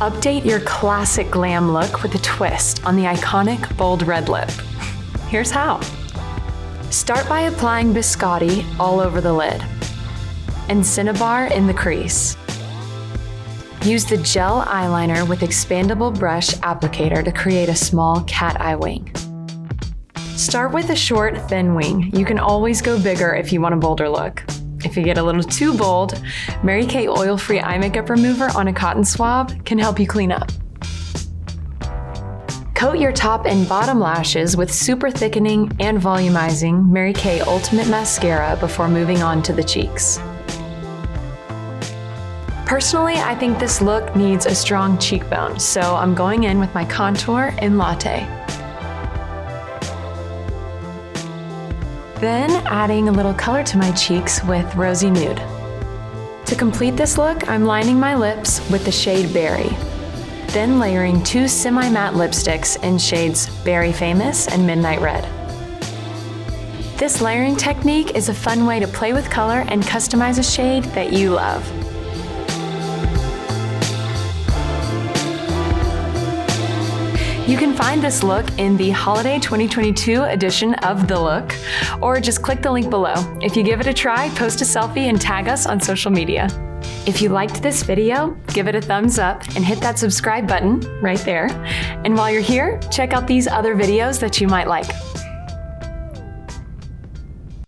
Update your classic glam look with a twist on the iconic bold red lip. Here's how. Start by applying biscotti all over the lid and cinnabar in the crease. Use the gel eyeliner with expandable brush applicator to create a small cat eye wing. Start with a short, thin wing. You can always go bigger if you want a bolder look. If you get a little too bold, Mary Kay oil-free eye makeup remover on a cotton swab can help you clean up. Coat your top and bottom lashes with super thickening and volumizing Mary Kay Ultimate Mascara before moving on to the cheeks. Personally, I think this look needs a strong cheekbone, so I'm going in with my contour in Latte. Then adding a little color to my cheeks with Rosy Nude. To complete this look, I'm lining my lips with the shade Berry. Then layering 2 semi-matte lipsticks in shades Berry Famous and Midnight Red. This layering technique is a fun way to play with color and customize a shade that you love. You can find this look in the Holiday 2022 edition of The Look, or just click the link below. If you give it a try, post a selfie and tag us on social media. If you liked this video, give it a thumbs up and hit that subscribe button right there. And while you're here, check out these other videos that you might like.